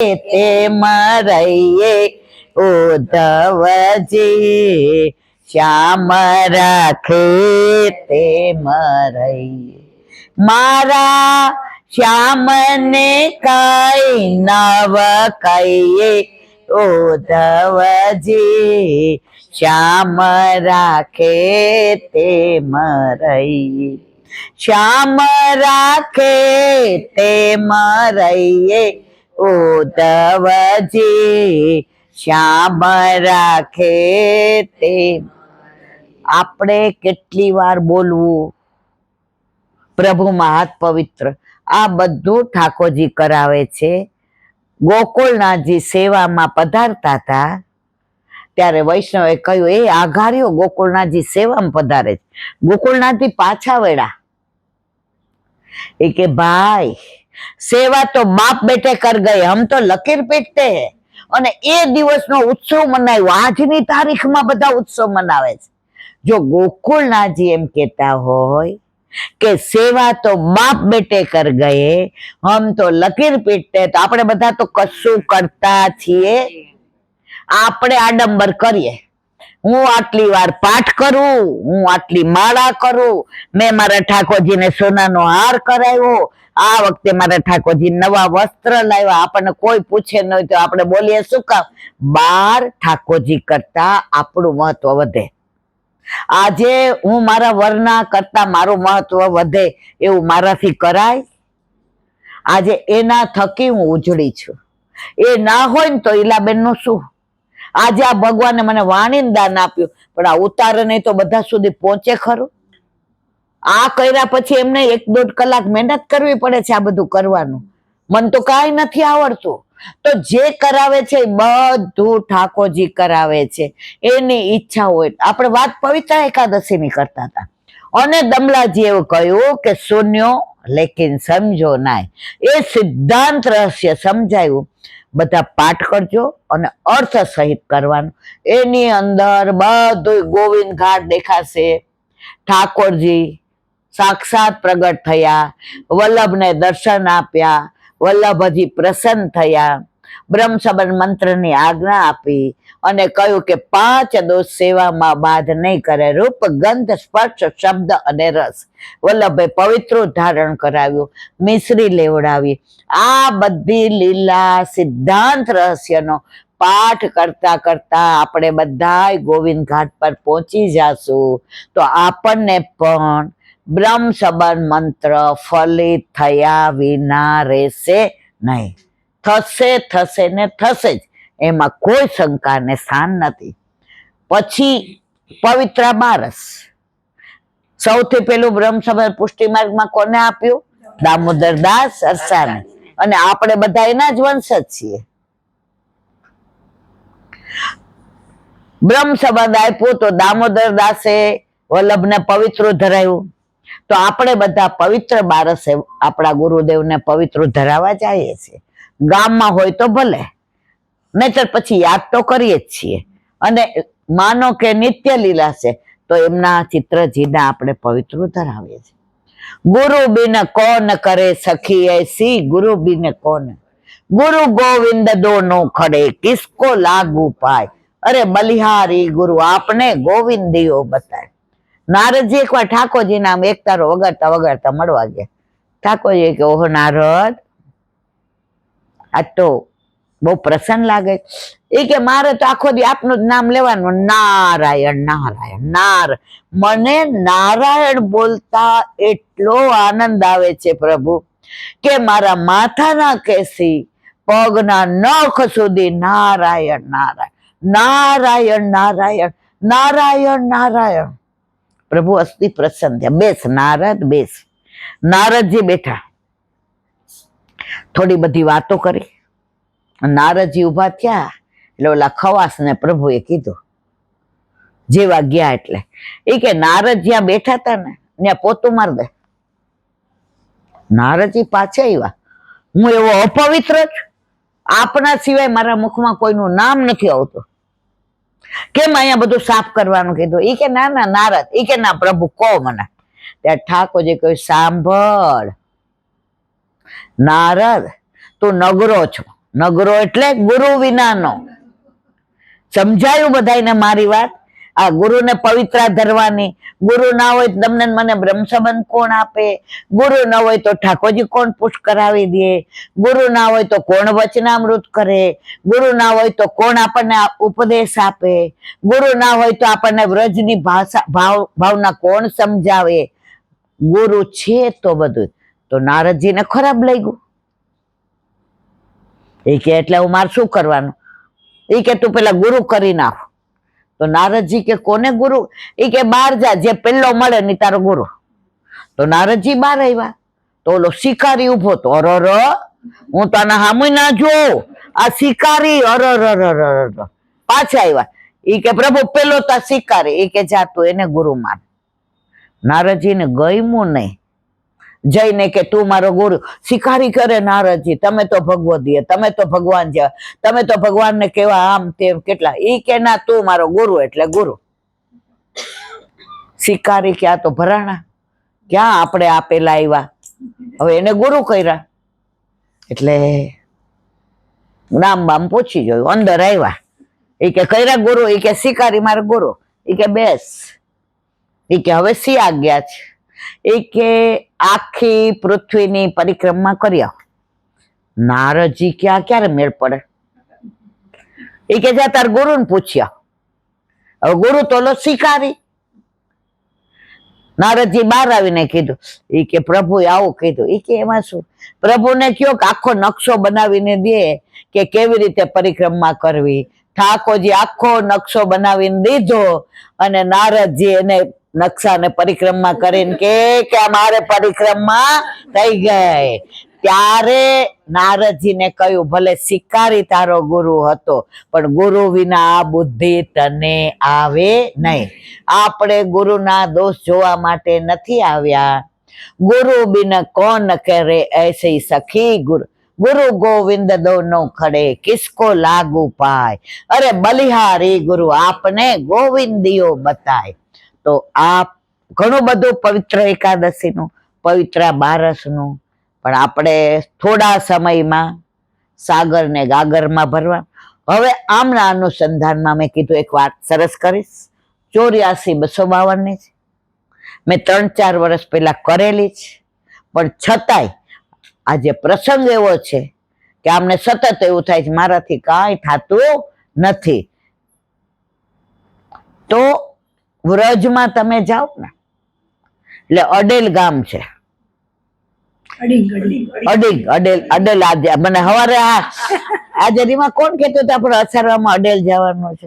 તેમ રહીએ ઉદ્ધવજી, શ્યામ રાખે તેમ રહીએ. મારા શ્યામને કઈ નવ કહીએ ઉદ્ધવજી, શ્યામ રાખે તેમ રહીએ. શ્યામ રાખે તેમ રહીએ ઉદ્ધવજી, શ્યામ રાખે તેમ. આપણે કેટલી વાર બોલવું પ્રભુમાં હાથ પવિત્ર, આ બધું ઠાકોરજી કરાવે છે. ગોકુળનાથજી સેવામાં પધારતા હતા ત્યારે વૈષ્ણવે કહ્યું, એ આઘારીઓ ગોકુળનાથજી સેવામાં પધારે છે. ગોકુળનાથજી પાછા વળ્યા. એ કે ભાઈ, સેવા તો બાપ બેટે કર ગયે, હમ તો લકીર પીટતે હે. અને એ દિવસનો ઉત્સવ મનાવ્યો. આજની તારીખમાં બધા ઉત્સવ મનાવે છે. જો ગોકુળનાથજી એમ કેતા હોય કે સેવા તો બાપ બેટે કર ગયે, હમ તો લકીર પીટતે, તો આપણે બધા તો કશું કરતા છીએ. આપણે આડંબર કરીએ. હું આટલી વાર પાઠ કરું, હું આટલી માળા કરું, મેં મારા ઠાકોરજીને સોનાનો હાર કરાવ્યો, આ વખતે મારા ઠાકોરજી નવા વસ્ત્ર લાવ્યા. આપણને કોઈ પૂછે નહીં તો આપણે બોલીએ શું કામ? બાર ઠાકોરજી કરતા આપણું મહત્વ વધે. આજે હું મારા વરના કરતા મારું મહત્વ વધે એવું મારાથી કરાય? આજે એના થકી હું ઉજળી છું. એ ના હોય ને તો ઈલાબેન નું શું? આજે આ ભગવાને મને વાણીને દાન આપ્યું, પણ આ ઉતારે નહીં તો બધા સુધી પહોંચે ખરું? આ કર્યા પછી એમને 1-1.5 કલાક મહેનત કરવી પડે છે આ બધું કરવાનું. મને તો કાંઈ નથી આવડતું. તો જે કરાવે છે એ બધું ઠાકોરજી કરાવે છે. એની ઈચ્છા હોય. આપણે વાત પવિત્ર એકાદશી ની કરતા હતા અને દમલાજી એવું કહ્યું કે શૂન્યો લેકિન સમજો નાય. એ સિદ્ધાંત રહસ્ય સમજાયું. બધા પાઠ કરજો અને અર્થ સહિત કરવાનું. એની અંદર બધું ગોવિંદ ઘાટ દેખાશે. ઠાકોરજી સાક્ષાત પ્રગટ થયા, વલ્લભને દર્શન આપ્યા, વલ્લભજી પ્રસન્ન થયા, બ્રહ્મ સંબંધ મંત્રની આજ્ઞા આપી અને કહ્યું કે 5 દોષ સેવામાં બાધ નહીં કરે, રૂપ ગંધ સ્પર્શ શબ્દ અને રસ. વલ્લભે પવિત્ર ધારણ કરાવ્યું, મિશ્રી લેવડાવી. આ બધી લીલા સિદ્ધાંત રહસ્યનો પાઠ કરતા કરતા આપણે બધા ગોવિંદ ઘાટ પર પહોંચી જાશું તો આપણને પણ બ્રહ્મ સંબંધ મંત્ર ફલિત થયા વિના રહેશે નહીં. થશે થશે ને થશે જ, એમાં કોઈ શંકા ને સ્થાન નથી. પછી પવિત્ર બારસ સૌથી પેલું બ્રહ્મ સંબંધ પુષ્ટિ માર્ગમાં કોને આપ્યું? દામોદરદાસ સરસાને. અને આપણે બધા એના જ વંશ જ છીએ. બ્રહ્મ સંબંધ આપ્યું તો દામોદરદાસે વલ્લભને પવિત્ર ધરાયું. તો આપણે બધા પવિત્ર બારસે આપણા ગુરુદેવને પવિત્ર ધરાવવા જઈએ છીએ. ગામમાં હોય તો ભલે, નહીતર પછી યાદ તો કરીએ જ છીએ. અને માનો કે નિત્ય લીલા છે તો એમના ચિત્રજીને આપણે પવિત્ર ધરાવીએ છીએ. ગુરુ બિન કોન કરે સખી એસી, ગુરુ બિન કોન. ગુરુ ગોવિંદ દોનો ખડે, કિસકો લાગુ પાય. અરે બલિહારી ગુરુ આપને ગોવિંદીઓ બતાય. નારદજી એકવાર ઠાકોરજી નામ એક તારો વગાડતા વગાડતા મળવા ગયા. ઠાકોરજી કે ઓહો નારદ, આ તો બહુ પ્રસન્ન લાગે. એ કે મારે તો આખો દી આપનું જ નામ લેવાનું, નારાયણ નારાયણ નારાયણ. મને નારાયણ બોલતા એટલો આનંદ આવે છે પ્રભુ કે મારા માથાના કેસી પગના નખ સુધી નારાયણ નારાયણ નારાયણ નારાયણ નારાયણ નારાયણ. પ્રભુ અતિ પ્રસન્ન થયા. બેસ નારદ બેસ. નારદજી બેઠા, થોડી બધી વાતો કરી. નારદજી ઉભા થયા એટલે ઓલા ખવાસ ને પ્રભુએ કીધું, જેવા ગયા એટલે એ કે નારદ જ્યાં બેઠા હતા ને ત્યાં પોતું માર દે. નારદજી પાછા આવ્યા, હું એવો અપવિત્ર છું, આપના સિવાય મારા મુખમાં કોઈનું નામ નથી આવતું, કેમ અહીંયા બધું સાફ કરવાનું કીધું? એ કે ના ના નારદ. એ કે ના પ્રભુ કહો મને. ત્યાં ઠાકોરજી કહ્યું, સાંભળ નારદ, તું નગરો છો, નગરો એટલે ગુરુ વિનાનો. સમજાયું બધાને મારી વાત? આ ગુરુને પવિત્રા ધરવાની. ગુરુ ના હોય તો તમને મને બ્રહ્મ સંબંધ કોણ આપે? ગુરુ ના હોય તો ઠાકોરજી કોણ પુષ્ટ કરાવી દે? ગુરુ ના હોય તો કોણ વચનામૃત કરે? ગુરુ ના હોય તો કોણ આપણને ઉપદેશ આપે? ગુરુ ના હોય તો આપણને વ્રજની ભાવના કોણ સમજાવે? ગુરુ છે તો બધું. તો નારદજીને ખરાબ લાગ્યું. એ કે એટલે હું મારે શું કરવાનું? એ કે તું પેલા ગુરુ કરી નાખ. તો નારદજી કે કોને ગુરુ? એ કે બહાર જા, જે પેલો મળે ને તારો ગુરુ. તો નારદજી બહાર આવ્યા તો ઓલો શિકારી ઉભો તો, અરર હું તને હામુય ના જોઉં, આ શિકારી, અરર પાછા આવ્યા. એ કે પ્રભુ પેલો તા શિકારી. એ કે જા તું એને ગુરુ માન. નારદજીને ગમ્યું નહીં. જઈને કે તું મારો ગુરુ. શિકારી કરે નારદજી, તમે તો ભગવદીય, તમે તો ભગવાન જેવા, તમે તો ભગવાનને કેવા આમ તેમ કેટલા. ઈ કે ના, તું મારો ગુરુ એટલે ગુરુ. શિકારી કે આ તો ભરાણા, ક્યાં આપણે આપેલા આવ્યા, હવે એને ગુરુ કર્યા. એટલે નામ બામ પૂછી જોયું, અંદર આવ્યા. એ કે કર્યા ગુરુ? એ કે શિકારી મારો ગુરુ. એ કે બેસ. એ કે હવે શી આજ્ઞા છે? એ કે આખી પૃથ્વીની પરિક્રમા કર્યા. નારદજી ક્યાં ક્યારે મેળ પડે? એ કે જા તાર ગુરુ ને પૂછ્યા. હવે ગુરુ તો લો શિકારી. નારદજી બહાર આવીને કીધું. એ કે પ્રભુએ આવું કીધું. એ કે એમાં શું? પ્રભુને કયો કે આખો નકશો બનાવીને દે કે કેવી રીતે પરિક્રમા કરવી. ઠાકોરજી આખો નકશો બનાવીને દીધો અને નારદજી એને નકશાને પરિક્રમા કરીને કે અમારે પરિક્રમા થઈ ગઈ. ત્યારે નારદજીને કહ્યું ભલે શિકારી તારો ગુરુ હતો, પણ ગુરુ વિના આ બુદ્ધિ તને આવે નહીં. આપણે ગુરુના દોષ જોવા માટે નથી આવ્યા. ગુરુ બિન કોણ કરે એસી સખી, ગુરુ ગોવિંદ દોનો ખડે કિસકો લાગુ પાય. અરે બલિહારી ગુરુ આપને ગોવિંદિયો બતાય. તો આ ઘણું બધું પવિત્ર એકાદશીનું, પવિત્ર બારસનું, પણ આપણે થોડા સમયમાં સાગર ને ગાગરમાં ભરવા. હવે આમના અનુસંધાનમાં મેં કીધું એક વાત સરસ કરીશ. 84-252 ની છે. મેં 3-4 વર્ષ પહેલા કરેલી છે, પણ છતાંય આજે પ્રસંગ એવો છે કે આમને સતત એવું થાય છે મારાથી કાંઈ થતું નથી. તો વ્રજમાં તમે જાઓ ને એટલે અડેલ ગામ છે. અડેલ આજે મને હવારે આજે રીમાં કોણ કહેતું હતું આપણે અસારવામાં અડેલ જવાનું છે?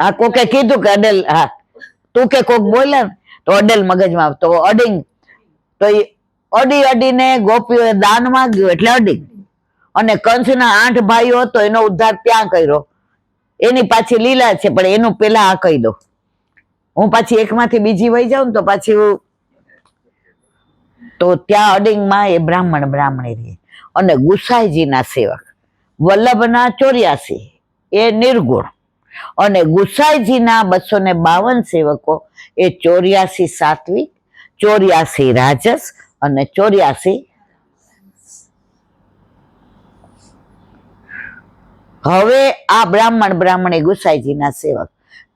હા, કોકે કીધું કે અડેલ. હા, તું કે કોક બોલે ને તો અડેલ મગજમાં. તો અડિંગ, તો અડી અડીને ગોપીઓએ દાન માંગ્યું એટલે અડિંગ. અને કંસના 8 ભાઈઓ હતો એનો ઉદ્ધાર ત્યાં કર્યો. એની પાછી લીલા છે, પણ એનું પેલા આ કહી દો. હું પાછી એકમાંથી બીજી વહી જાઉં ને તો પાછી તો ત્યાં અડિંગમાં એ બ્રાહ્મણી રહી. અને ગુસાઈજીના સેવક વલ્લભના 84 એ નિર્ગુણ, અને ગુસાઈજીના 252 સેવકો એ 84 સાત્વિક, 84 રાજસ અને 84. હવે આ બ્રાહ્મણી ગુસાઈજીના સેવક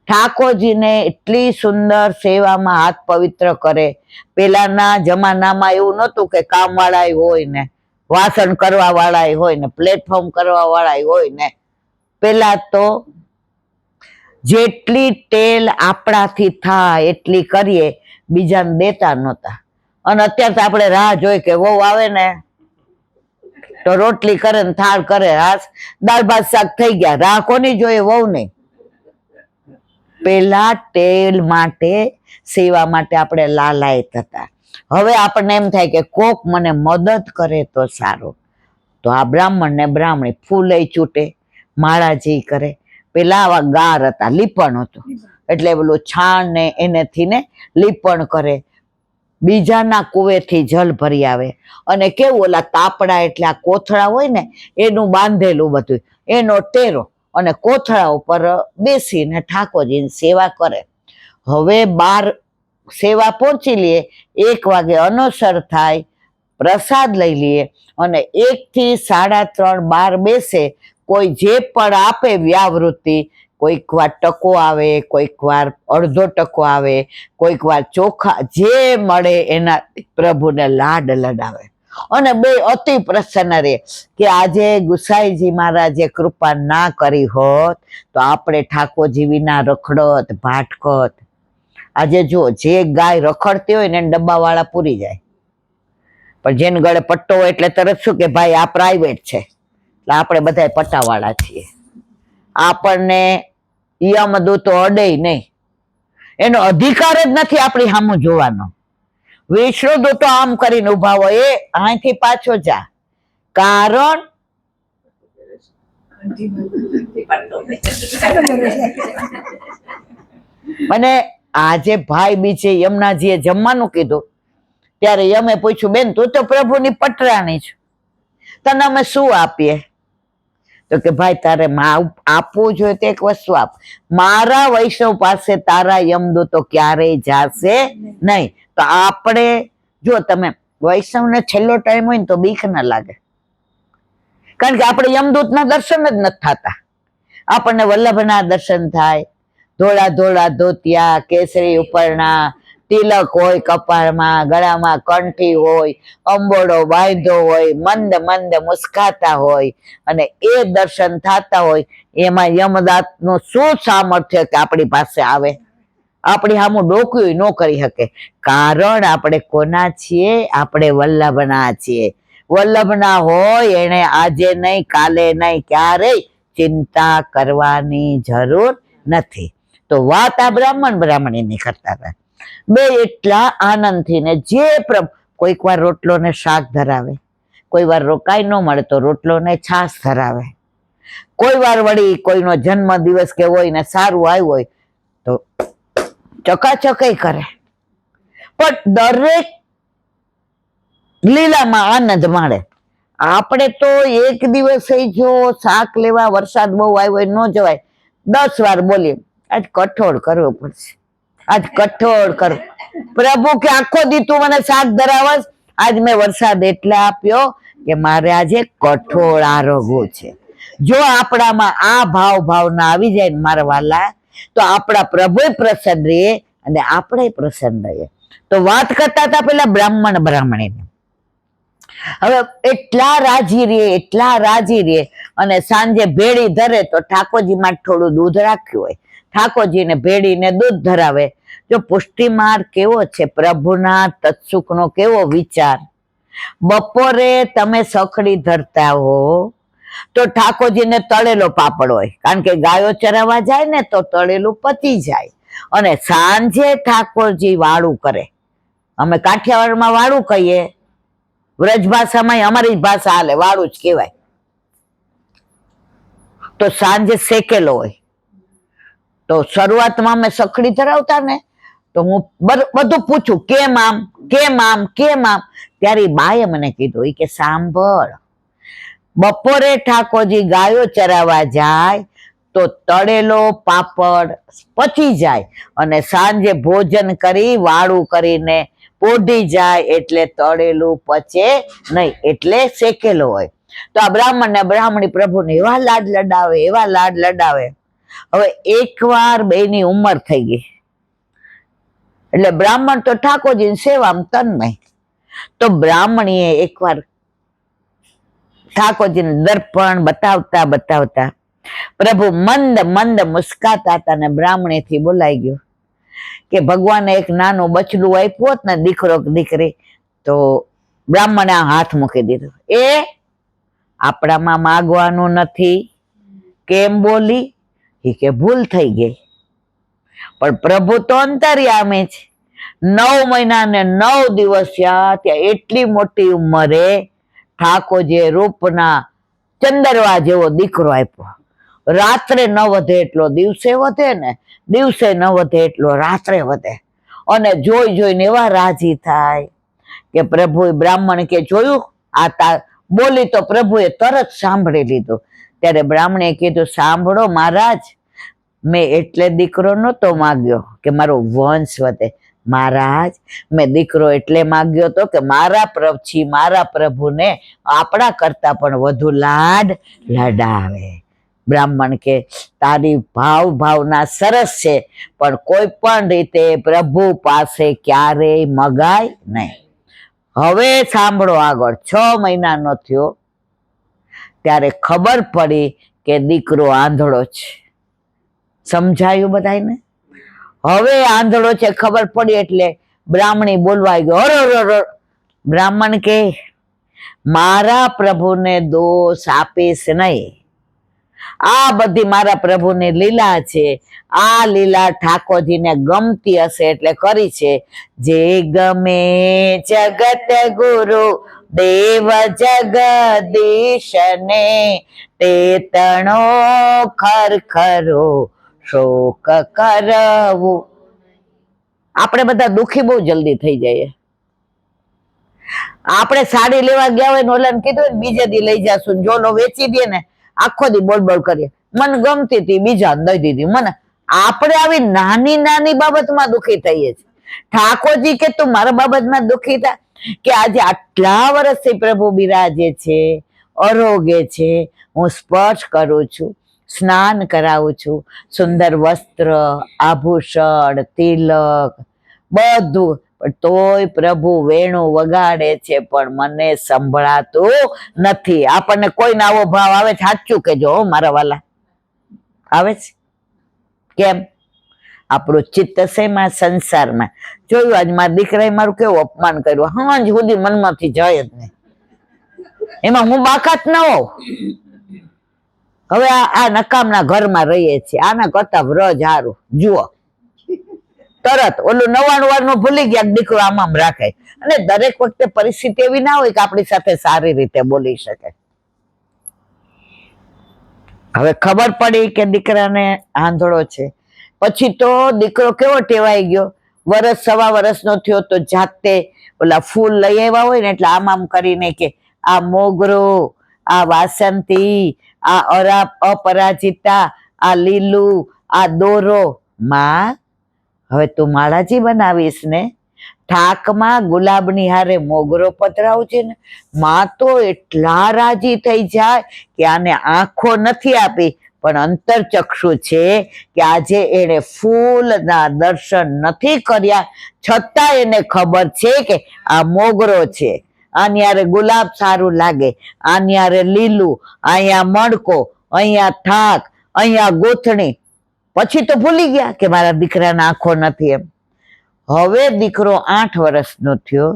ઠાકોરજીને એટલી સુંદર સેવામાં હાથ પવિત્ર કરે. પેલાના જમાનામાં એવું નહોતું કે કામ વાળા હોય ને વાસણ કરવા વાળા હોય ને પ્લેટફોર્મ કરવા વાળા હોય ને. પેલા તો જેટલી ટેલ આપણાથી થાય એટલી કરીએ, બીજાને દેતા નહોતા. અને અત્યારે તો આપણે રાહ જોઈ કે વહુ આવે ને તો રોટલી કરે ને થાળ કરે, દાળ ભાત શાક થઈ ગયા. રાહ કોની જોઈએ? વહુ નહીં. પેલા ટેલ માટે, સેવા માટે આપણે લાલાયત હતા. હવે આપણને એમ થાય કે કોક મને મદદ કરે તો સારું. તો આ બ્રાહ્મણ ને બ્રાહ્મણી ફૂલે ચૂંટે, માળાજી કરે. પેલા આવા ગાર હતા, લીપણ હતું, એટલે પેલું છાણ ને એનેથી ને લીપણ કરે. બીજાના કુવેથી જલ ભરી આવે. અને કેવું ઓલા તાપડા એટલે આ કોથળા હોય ને એનું બાંધેલું બધું, એનો ટેરો, અને કોથળા ઉપર બેસીને ઠાકોરજીની સેવા કરે. હવે 12 સેવા પહોંચી લઈએ, 1 વાગે અનોસર થાય, પ્રસાદ લઈ લઈએ અને 1 થી 3:30 બાર બેસે, કોઈ જે પણ આપે વ્યાવૃત્તિ, કોઈક વાર ટકો આવે, કોઈક વાર અડધો ટકો આવે, કોઈક વાર ચોખા, જે મળે એના પ્રભુને લાડ લડાવે અને બે અતિ પ્રસન્ન રહે કે આજે ગુસાઈજી મહારાજે કૃપા ના કરી હોત તો આપણે ઠાકોરજી વિના રખડત ભાટકત. આજે જો જે ગાય રખડતી હોય ને ડબ્બાવાળા પૂરી જાય, પણ જેને ગળે પટ્ટો હોય એટલે તરત શું કે ભાઈ આ પ્રાઇવેટ છે, એટલે આપણે બધા પટ્ટાવાળા છીએ. આપણને યમદૂતો અડે નહીં, એનો અધિકાર જ નથી આપણી સામું જોવાનો. વિષ્ણુદૂતો આમ કરીને ઉભા હોય, એ અહીંથી પાછો જા, કારણ મને આજે ભાઈ બીજે યમુનાજીએ જમવાનું કીધું ત્યારે યમે પૂછ્યું, બેન તું તો પ્રભુની પટરાણી છે, તને અમે શું આપીએ? તો કે ભાઈ તારે આપવું જોઈએ તો એક વસ્તુ આપ, મારા વૈષ્ણવ પાસે તારા યમદૂતો ક્યારેય જાશે નહીં. તો આપણે જો તમે વૈષ્ણવને છેલ્લો ટાઈમ હોય ને તો બીક ના લાગે, કારણ કે આપણે યમદૂતના દર્શન જ નથી થતા. આપણને વલ્લભના દર્શન થાય, ધોળા ધોળા ધોતિયા, કેસરી ઉપરના, તિલક હોય કપાળમાં, ગળામાં કંઠી હોય, અંબોડો બાંધ્યો હોય, મંદ મંદ મુસ્કાતા હોય, અને એ દર્શન થતા હોય. એમાં યમદાતનું શું સામર્થ્ય કે આપણી પાસે આવે, આપણી સામું ડોક્યું ન કરી શકે. કારણ આપણે કોના છીએ? આપણે વલ્લભના છીએ. વલ્લભના હોય એને આજે નહીં, કાલે નહીં, ક્યારેય ચિંતા કરવાની જરૂર નથી. તો વાત આ બ્રાહ્મણીની કરતા હતા. બે એટલા આનંદથી ને જે કોઈક વાર રોટલો ને શાક ધરાવે, કોઈ વાર રોકાઈ ન મળે તો રોટલો ને છાશ ધરાવે, કોઈ વાર વળી કોઈનો જન્મ દિવસ કે હોય ને સારું આવ્યું હોય તો ચકાચકઈ કરે. પણ દરેક લીલામાં આનંદ માણે. આપણે તો એક દિવસ જો શાક લેવા વરસાદ બહુ આવ્યો હોય ન જવાય, 10 વાર બોલીએ આજ કઠોળ કરવો પડશે, આજ કઠોળ કરવો. પ્રભુ કે આખો દી તું મને શાક ધરાવસ, આજ મેં વરસાદ એટલે આપ્યો કે મારે આજે કઠોળ આરોગવું છે. જો આપણામાં આ ભાવના આવી જાય ને મારા વાલા, તો આપણા પ્રભુ પ્રસન્ન રહીએ અને આપણે પ્રસન્ન રહીએ. તો વાત કરતા હતા પેલા બ્રાહ્મણીને. હવે એટલા રાજી રે અને સાંજે ભેળી ધરે તો ઠાકોરજી માટે થોડું દૂધ રાખ્યું હોય, ઠાકોરજીને ભેળીને દૂધ ધરાવે. જો પુષ્ટિમાર્ગ કેવો છે, પ્રભુના તત્સુખનો કેવો વિચાર. બપોરે તમે સખડી ધરતા હો તો ઠાકોરજીને તળેલો પાપડ હોય, કારણ કે ગાયો ચરાવવા જાય ને તો તળેલું પચી જાય. અને સાંજે ઠાકોરજી વાળું કરે. અમે કાઠિયાવાડમાં વાળું કહીએ, વ્રજ ભાષામાં અમારી ભાષા હાલે વાળું જ કહેવાય. તો સાંજે શેકેલો હોય. તો શરૂઆતમાં અમે સખડી ધરાવતા ને તો હું બધું પૂછું, કેમ આમ કેમ આમ કેમ આમ? ત્યારે બાએ મને કીધું કે સાંભળ, બપોરે ઠાકોરજી ગાયો ચરાવવા જાય તો તળેલો પાપડ પચી જાય અને સાંજે ભોજન કરી વાળું કરીને પોઢી જાય એટલે તળેલું પચે નહીં, એટલે શેકેલો હોય. તો આ બ્રાહ્મણ ને બ્રાહ્મણી પ્રભુને એવા લાડ લડાવે. હવે એકવાર બેની ઉંમર થઈ ગઈ એટલે બ્રાહ્મણ તો ઠાકોરજીની સેવામાં તન્મય. તો બ્રાહ્મણીએ એકવાર ઠાકોરજીને દર્પણ બતાવતા પ્રભુ મંદ મુસ્કાતા હતા ને બ્રાહ્મણીથી બોલાઈ ગયો કે ભગવાને એક નાનું બચડું આપ્યું હોત ને, દીકરો કે દીકરી, તો બ્રાહ્મણે હાથ મૂકી દીધો. એ આપણામાં માગવાનું નથી, કેમ બોલી? કે ભૂલ થઈ ગઈ. પણ પ્રભુ તો અંતર્યામી છે. 9 મહિના ને 9 દિવસ ત્યાં એટલી મોટી ઉંમરે ઠાકોરજીએ રૂપના ચંદરવા જેવો દીકરો આપ્યો. રાત્રે ન વધે એટલો દિવસે વધે ને દિવસે ન વધે એટલો રાત્રે વધે. અને જોઈને એવા રાજી થાય કે પ્રભુએ બ્રાહ્મણ કે જોયું આ બોલી તો પ્રભુએ તરત સાંભળી લીધું. ત્યારે બ્રાહ્મણે કીધું, સાંભળો મહારાજ, મેં એટલે દીકરો નહોતો માગ્યો કે મારો વંશ વધે, મહારાજ, મેં દીકરો એટલે માગ્યો હતો કે મારા પ્રભુને આપણા કરતા પણ વધુ લાડ લડાવે. બ્રાહ્મણ કે તારી ભાવના સરસ છે, પણ કોઈ પણ રીતે પ્રભુ પાસે ક્યારેય મગાય નહીં. હવે સાંભળો આગળ. 6 મહિનાનો થયો ત્યારે ખબર પડી કે દીકરો આંધળો છે. સમજાયું બધાને? હવે આંધળો છે ખબર પડી એટલે બ્રાહ્મણી બોલવા ગયો. બ્રાહ્મણ કે મારા પ્રભુને દોષ આપીશ નહીં. આ બધી મારા પ્રભુની લીલા છે. આ લીલા ઠાકોરજીને ગમતી હશે એટલે કરી છે. જે ગમે જગત ગુરુ દેવ જગદીશને, તે તણો ખરખરો શોક કરવું. આપણે બધા દુખી બહુ જલ્દી થઈ જઈએ. આપણે સાડી લેવા ગયા હોય ને ઓલાને કીધું ને બીજે દી લઈ જાશું, જોલો વેચી દે ને આખો દી બોલ કરીએ. મને ગમતી હતી બીજા દઈ દીધી મને. આપણે આવી નાની નાની બાબતમાં દુખી થઈએ છીએ. ઠાકોરજી કે તું મારા બાબતમાં દુખી થા કે આજે આટલા વર્ષથી પ્રભુ બિરાજે છે, આરોગે છે, હું સ્પર્શ કરું છું, સ્નાન કરાવું છું, સુંદર વસ્ત્ર, આભૂષણ, તિલક બધું, પણ તોય પ્રભુ વેણું વગાડે છે પણ મને સંભળાતું નથી. આપણને કોઈને આવો ભાવ આવે છે? સાચું કેજો મારા વાલા, આવે છે? કેમ? આપણું ચિત્ત શેમાં? સંસારમાં. જોયું આજ મારા દીકરાએ મારું કેવું અપમાન કર્યું. હાંજ સુધી મનમાંથી જાય જ નહીં. એમાં હું બાકાત ન હોઉં. હવે આ નકામના ઘરમાં રહીએ છીએ, આના કરતા વ્રજ હારું. જુઓ તરત ઓલું 99 વારનું ભૂલી ગયા, દીકરો આમ રાખે. અને દરેક વખતે પરિસ્થિતિ એવી ના હોય કે આપણી સાથે સારી રીતે બોલી શકે. હવે ખબર પડી કે દીકરાને આંધળો છે. પછી તો દીકરો કેવો ટેવાઈ ગયો, 1.25 વર્ષનો થયો તો જાતે ઓલા ફૂલ લઈ આવ્યા હોય ને એટલે આમ કરીને કે આ મોગરો, આ વાસંતી, આ અપરાજિતા, આ લીલું, આ દોરો. માં હવે તું માળાજી બનાવીશ ને, ઠાકમાં ગુલાબની હારે મોગરો પધરાવજે ને. માં તો એટલા રાજી થઈ જાય કે આને આંખો નથી આપી પણ અંતરચક્ષુ છે કે આજે એને ફૂલના દર્શન નથી કર્યા છતાં એને ખબર છે કે આ મોગરો છે, આની હારે ગુલાબ સારું લાગે, આની હારે લીલું, અહીંયા મણકો, અહીંયા થાક, અહીંયા ગોથણી. પછી તો ભૂલી ગયા કે મારા દીકરાના આંખો નથી એમ. હવે દીકરો 8 વર્ષનો થયો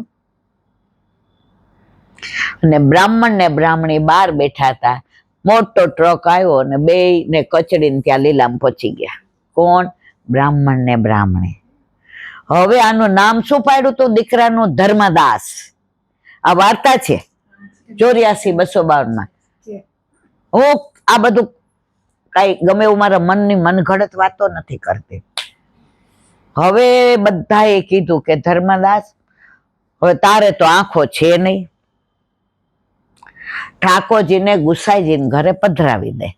અને બ્રાહ્મણ ને બ્રાહ્મણી બહાર બેઠા હતા. મોટો ટ્રક આવ્યો અને બેયને કચડીને ત્યાં લીલામ પહોંચી ગયા. કોણ? બ્રાહ્મણ ને બ્રાહ્મણી. હવે આનું નામ શું પાડ્યું તું દીકરાનું? ધર્મદાસ. આ વાર્તા છે 84-252 હું આ બધું કઈ ગમે એવું મારા મનની મનગઢત વાતો નથી કરતી. હવે બધાએ કીધું કે ધર્મદાસ, હવે તારે તો આંખો છે નહીં, ઠાકોરજીને ગુસાઈજીને ઘરે પધરાવી દે.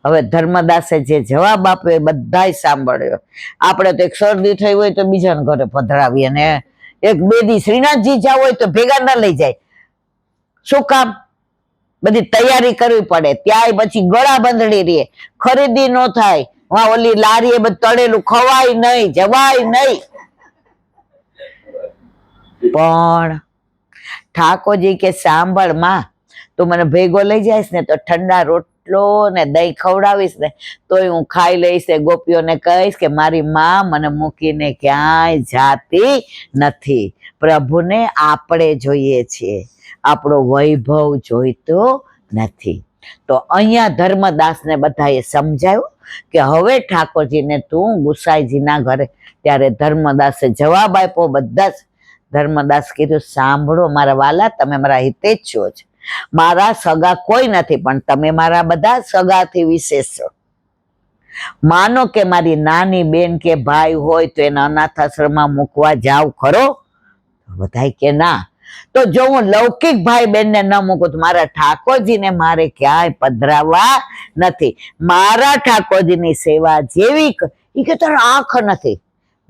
હવે ધર્મદાસે જે જવાબ આપ્યો એ બધાય સાંભળ્યો. આપણે તો એક શરદી થઈ હોય તો બીજાને ઘરે પધરાવીએ ને એક બે દી શ્રીનાથજી જાવ હોય તો ભેગા ના લઈ જાય. શું કામ? બધી તૈયારી કરવી પડે. ત્યાંય પછી ગળા બંધડી રે, ખરીદી ન થાય, ઓલી લારીએ બધું તળેલું ખવાય નહીં, જવાય નહીં. પણ ઠાકોરજી કે સાંભળ માં, તું મને ભેગો લઈ જઈશ ને તો ઠંડા રોટલો ને દહીં ખવડાવીશ ને તોય હું ખાઈ લઈશ. ગોપીઓને કહીશ કે મારી માં મને મૂકીને ક્યાંય જાતી નથી. પ્રભુને આપણે જોઈએ છીએ, આપણો વૈભવ જોઈતો નથી. તો અહીંયા ધર્મદાસને બધાએ સમજાયું કે હવે ઠાકોરજીને તું ગુસાઈજીના ઘરે. ત્યારે ધર્મદાસે જવાબ આપ્યો. બધા જ ધર્મદાસ કીધું સાંભળો મારા વાલા, તમે મારા હિતે જ છો. મારા સગા કોઈ નથી પણ તમે મારા બધા સગાથી વિશેષ છો. માનો કે મારી નાની બેન કે ભાઈ હોય તો એને અનાથ આશ્રમમાં મૂકવા જાવ ખરો? બધાય કે ના. તો જો હું લૌકિક ભાઈ બેનને ન મૂકું તો મારા ઠાકોરજીને મારે ક્યાંય પધરાવવા નથી. મારા ઠાકોરજીની સેવા જેવી. એ કે તારો આંખ નથી.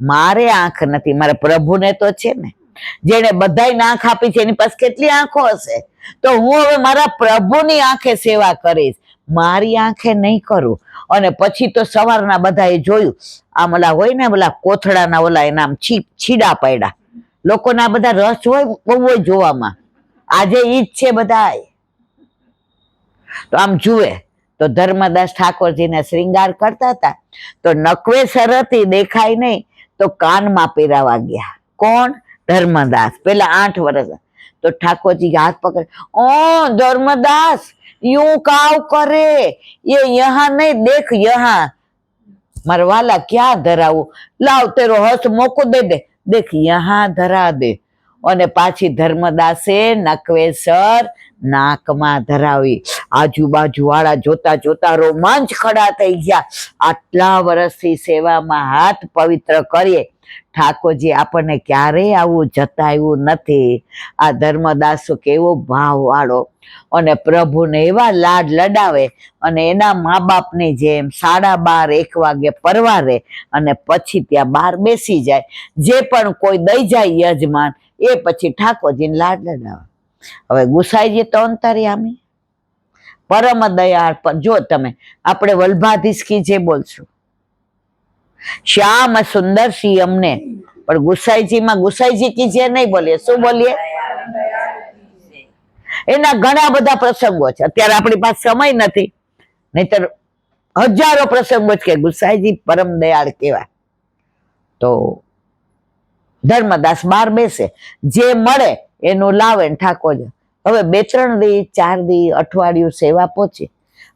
મારે આંખ નથી, મારા પ્રભુને તો છે ને, જેને બધાય આંખ આપી છે એની પાસે કેટલી આંખો હશે? તો હું હવે મારા પ્રભુની આંખે સેવા કરીશ, મારી આંખે નહીં કરું. અને પછી તો સવારના બધાએ જોયું, આમ ઓલા હોય ને ઓલા કોથળાના ઓલા એના આમ છીડા પડ્યા, લોકોના બધા રસ હોય બહુ જોવામાં. આજે ઈ જ છે બધાય. તો આમ જુએ તો ધર્મદાસ ઠાકોરજીને શ્રૃંગાર કરતા હતા, તો નકવે સરતી દેખાય નહીં તો કાનમાં પહેરાવા ગયા. કોણ? ધર્મદાસ. પેલા 8 વર્ષ. તો ઠાકોરજી હાથ પકડ, ઓ ધર્મદાસ यूं काव करे, ये यहाँ नहीं देख यहाँ. मारा वाला क्या धराવું? लाव तेरो हस्त मोको दे दे, देख यहाँ धरा दे. અને પાછી ધર્મદાસે નકવેસર નાકમાં ધરાવી. આજુબાજુ વાળા જોતા જોતા રોમાંચ ખડા થઈ ગયા. આટલા વર્ષથી સેવામાં હાથ પવિત્ર કરીએ, ઠાકોરજી આપણને ક્યારેય આવું જતાવ્યું નથી. આ ધર્મદાસ કેવો ભાવ વાળો, અને પ્રભુને એવા લાડ લડાવે, અને એના મા બાપની જેમ 12:30-1 વાગે પરવારે અને પછી ત્યાં બહાર બેસી જાય. જે પણ કોઈ દઈ જાય યજમાન એ પછી ઠાકોરજીને લાડ લડાવે. હવે ગુસાઈજી તો અંતર્યામી, પરમ દયાળ. પણ જો તમે આપણે વલ્ભાધીશ કી જે બોલશું, શ્યામ સુંદર સિંહ અમને, પણ ગુસાઈજીમાં ગુસાઈજી કી જે નહીં બોલીએ. શું બોલીએ? એના ઘણા બધા પ્રસંગો છે. અત્યારે આપણી પાસે સમય નથી, નહીતર હજારો પ્રસંગો છે કે ગુસાઈજી પરમ દયાળ કેવા. તો ધર્મદાસ બહાર બેસે, જે મળે એનું લાવે ને ઠાકોરજી. હવે 2-3 દી 4 દી અઠવાડિયું સેવા પહોંચી.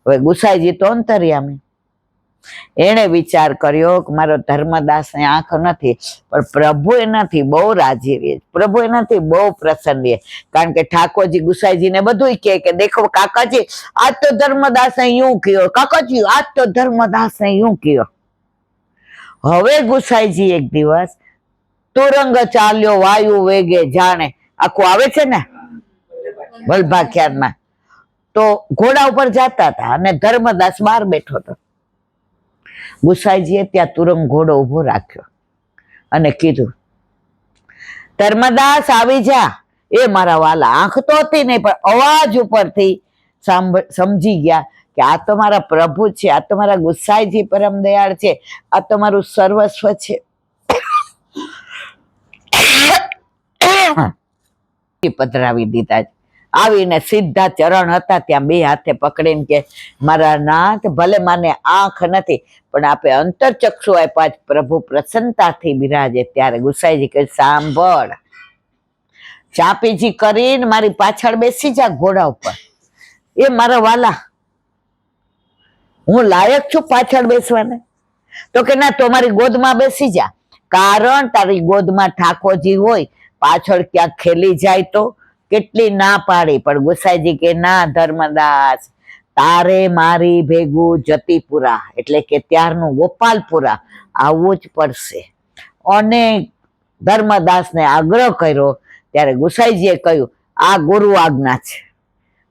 હવે ગુસાઈજી તો અંતર્યામી. એને વિચાર કર્યો કે મારો ધર્મદાસ ને આંખ નથી, પણ પ્રભુ એનાથી બહુ રાજી રહે, પ્રભુ એનાથી બહુ પ્રસન્ન રહે. કારણ કે ઠાકોરજી ગુસાઈજીને બધું કહે કે દેખો કાકાજી આજ તો ધર્મદાસ ને यूं કયો, કાકાજી આજ તો ધર્મદાસ ને यूं કયો. હવે ગુસાઈજી એક દિવસ તુરંગ ચાલ્યો વાયુ વેગે જાણે, આખું આવે છે ને વલ્ભાખ્યાનમાં, તો ઘોડા ઉપર જતા હતા અને ધર્મદાસ બહાર બેઠો હતો. ગુસાઈજીએ ત્યાં તુરંગ ઘોડો ઉભો રાખ્યો અને કીધું, ધર્મદાસ આવી જા. એ મારા વાલા આંખ તો હતી નહીં, પણ અવાજ ઉપરથી સમજી ગયા કે આ તો મારા પ્રભુ છે, આ તો મારા ગુસાઈજી પરમ દયાળ છે, આ તો મારું સર્વસ્વ છે. પધરાવી દીધા. આવીને સીધા ચરણ હતા ત્યાં 2 હાથે પકડીને કે મારા નાથ, ભલે મને આંખ નથી પણ આપે અંતરચક્ષુ આપ્યા, પ્રભુ પ્રસન્નતાથી બિરાજે. ત્યારે ગુસાઈજી કહે, સાંભળ, ચાપીજી કરીને મારી પાછળ બેસી જા ઘોડા ઉપર. એ મારા વાલા, હું લાયક છું પાછળ બેસવાને? તો કે ના, તો મારી ગોદમાં બેસી જા. કારણ તારી ગોદમાં ઠાકોરજી હોય, પાછળ ક્યાંક ખેલી જાય તો? કેટલી ના પાડી, પણ ગુસાઈજી કે ના ધર્મદાસ, તારે મારી ભેગું જતીપુરા એટલે કે ત્યારનું ગોપાલપુરા આવવું જ પડશે. અને ધર્મદાસને આગ્રહ કર્યો. ત્યારે ગુસાઈજીએ કહ્યું, આ ગુરુ આજ્ઞા છે.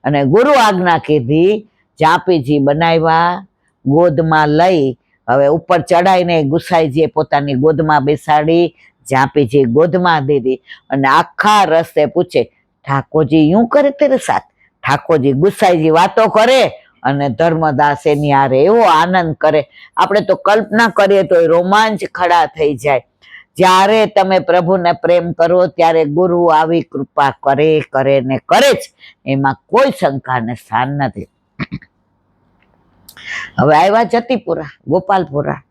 અને ગુરુ આજ્ઞા કીધી. ઝાંપીજી બનાવ્યા, ગોદમાં લઈ હવે ઉપર ચડાઈને ગુસાઈજીએ પોતાની ગોદમાં બેસાડી, ઝાંપીજી ગોદમાં દીધી. અને આખા રસ્તે પૂછે, ઠાકોરજી यूं કરે તેરે સાથ? ઠાકોરજી ગુસાઈજી વાતો કરે અને ધર્મદાસ એની હારે એવો આનંદ કરે, આપણે તો કલ્પના કરીએ તો રોમાંચ ખડા થઈ જાય. જ્યારે તમે પ્રભુને પ્રેમ કરો ત્યારે ગુરુ આવી કૃપા કરે ને કરે જ, એમાં કોઈ શંકાને સ્થાન નથી. હવે આવ્યા જતીપુરા, ગોપાલપુરા.